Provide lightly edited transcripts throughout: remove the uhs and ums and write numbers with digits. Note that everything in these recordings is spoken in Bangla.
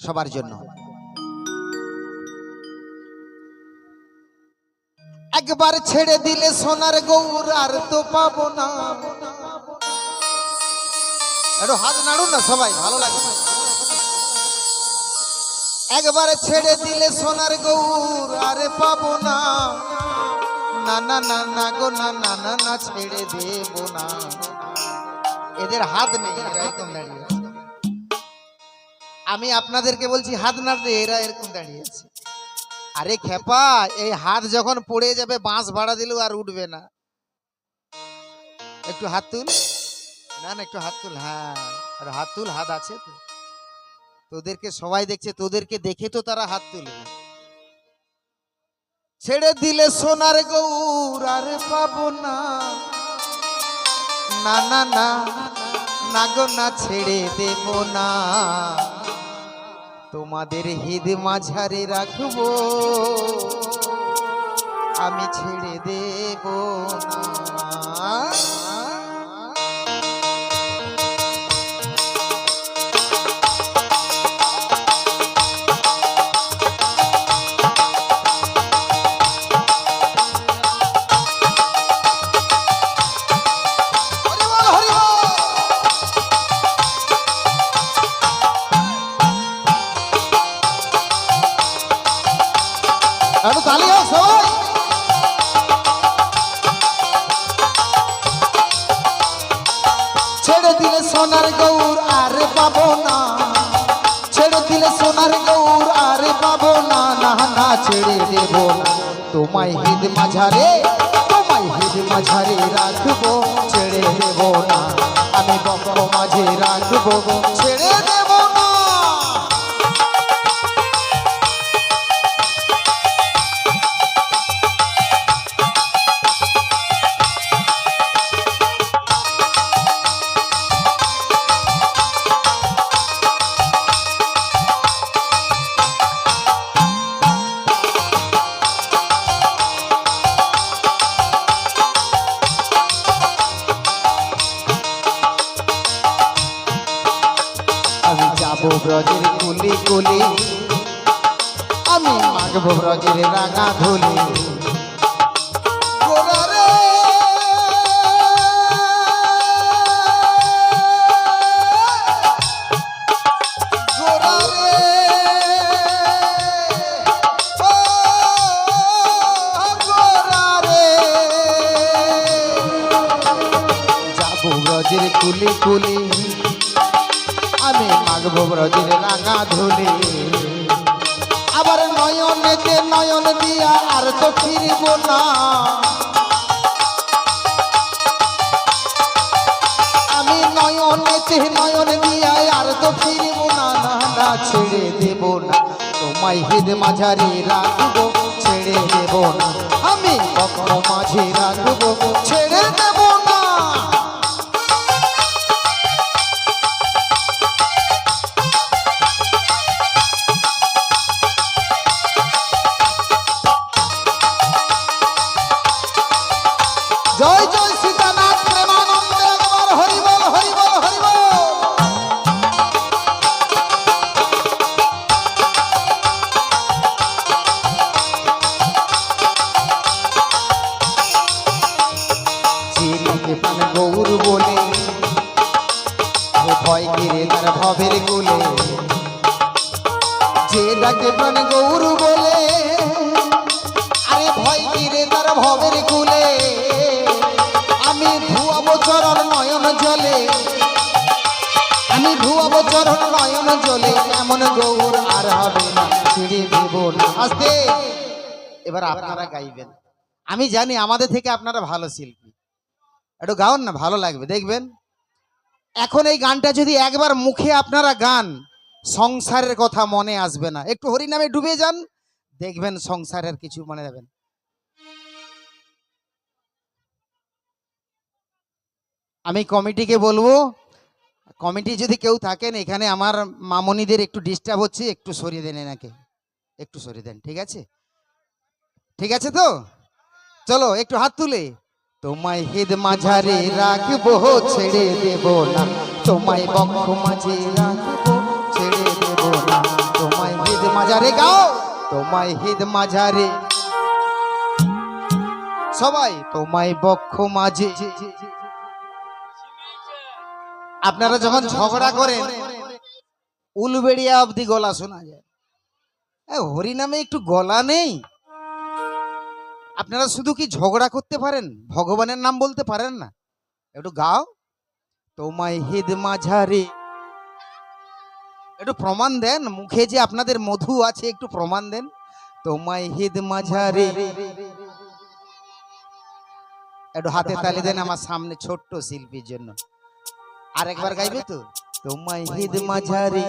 সবার জন্য। একবার ছেড়ে দিলে সোনার গৌর আর তো পাবো না। একটু হাত নাড়ুন না সবাই, ভালো লাগবে। একবার ছেড়ে দিলে সোনার গৌর আর পাবো না। না না না না গো না না না না ছেড়ে দেব না। এদের হাত নেই, এরা এরকম দাঁড়িয়ে আছে। আমি আপনাদেরকে বলছি হাত নাড়তে, এরা এরকম দাঁড়িয়ে আছে। আরে খেপা, এই হাত যখন পড়ে যাবে বাঁশ ভাড়া দিলেও আর উঠবে না। একটু হাত তুল, না না একটু হাত তুল, হ্যাঁ আর হাত তুল, হাত আছে তো। তোদেরকে সবাই দেখছে, তোদেরকে দেখে তো তারা হাত তুলবে। ছেড়ে দিলে সোনার গৌর আর পাবো না। না না না না গো না ছেড়ে দেব না। তোমাদের হৃদ মাঝারে রাখবো, আমি ছেড়ে দেব না। তালি হোক সবাই। ছেড়ে দিলে সোনার গৌর আর পাবো না। ছেড়ে দিলে সোনার গৌর আর পাবো না। না না ছেড়ে দেব না। তোমায় হৃদ মাঝারে, তোমায় হৃদ মাঝারে রাখবো, ছেড়ে দেব না। আমি বক্ষ মাঝে রাখবো, ছেড়ে দেব না। ব্রজের কুলি কুলি, আমি মাগবো ব্রজের রাঙা ধুলি। যাবো ব্রজের কুলি কুলি, আমি মাগবো ব্রজের রাঙা ধুলি। আবার নয়নেতে নয়ন দিয়া আর তো ফিরব না। আমি নয়নেতে নয়ন দিয়া আর তো ফিরব না। না না ছেড়ে দেব না। তোমায় হৃদ মাঝারে রাখবো, ছেড়ে দেব না। আমি কখনো মাঝে রাখবো, ছেড়ে দেব না। জয় জয় সীতানাথ প্রেমানন্দে একবার হরি বল হরি বল হরি বল। চিরিকে প্রাণ গৌর বলে, ভয় গিরে তার ভবের কুলে। যে ডাকে প্রাণ গৌর বলে, আরে ভয় গিরে তার ভবের কুলে। আমি ধুয়াবো চরণ নয়ন জলে, আমি ধুয়াবো চরণ নয়ন জলে। এমন গৌর আর হবে না, ছেড়ে দেব না। আস্তে এবার আপনারা গাইবেন। আমি জানি আমাদের থেকে আপনারা ভালো শিল্পী, একটু গাওন না, ভালো লাগবে দেখবেন। এখন এই গানটা যদি একবার মুখে আপনারা গান, সংসারের কথা মনে আসবে না। একটু হরিনামে ডুবে যান, দেখবেন সংসারের কিছু মনে যাবেন। আমি কমিটিকে বলবো, কমিটি যদি কেউ থাকেন এখানে, আমার মামনিদের একটু ডিস্টার্ব হচ্ছে, একটু সরিয়ে দেন এনাকে, একটু সরিয়ে দেন। ঠিক আছে, ঠিক আছে তো? চলো একটু হাত তুলে। তোমায় হৃদ মাঝারে রাখবো, ছেড়ে দেব না। তোমায় বক্ষ মাঝে রাখবো, তোমায় হিদ মাঝারে সবাই তোমায় বক্ষ মাঝে। আপনারা যখন ঝগড়া করেন উলবেড়িয়া অবধি গলা শোনা যায়। হরি নামে একটু গলা নেই? আপনারা শুধু কি ঝগড়া করতে পারেন, ভগবানের নাম বলতে পারেন না? একটু গাও, তোমায় হিদ মাঝারে। একটু প্রমাণ দেন, মুখে যে আপনাদের মধু আছে একটু প্রমাণ দেন। তোমায় হিদ মাঝারে, একটু হাতে তালি দেন আমার সামনে ছোট্ট শিল্পীর জন্য। আরেকবার গাইবে তো? তোমায় হিদ মাঝারে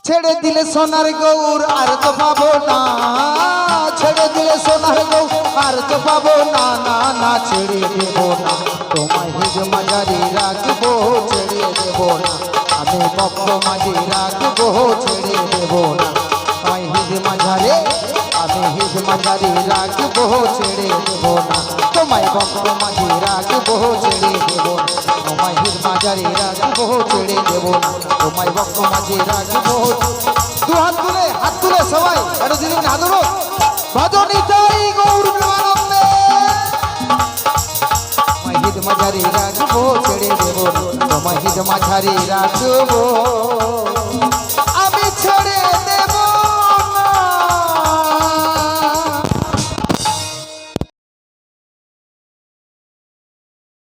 ছেড়ে দিলে সোনার গৌর আর তো পাবো না, ছেড়ে দিলে সোনার গৌর আর তো পাবো না, না না ছেড়ে দেবো না, তোমায় হিদ মাঝারে রাখবো, ছেড়ে দেবো না, আমি বক্ষ মাঝে রাখবো, ছেড়ে দেবো না, তোমায় হিদ মাঝারে, আমি হিদ মাঝারে রাখবো, ছেড়ে দেবো না, তোমায় বক্ষ মাঝে রাখবো, ছেড়ে দেবো না, তোমায় হিদ মাঝারে রাখবো, ছেড়ে দেবো না, তোমায় বক্ষ মাঝে রাখবো। দু হাত তুলে, হাত তুলে সবাই একটু দিদিন হাত ধরো, ভজনী তাই গৌর প্রেমানন্দে। তোমায় হিদ মাঝারে রাখবো, ছেড়ে দেবো না, তোমায় হিদ মাঝারে রাখবো,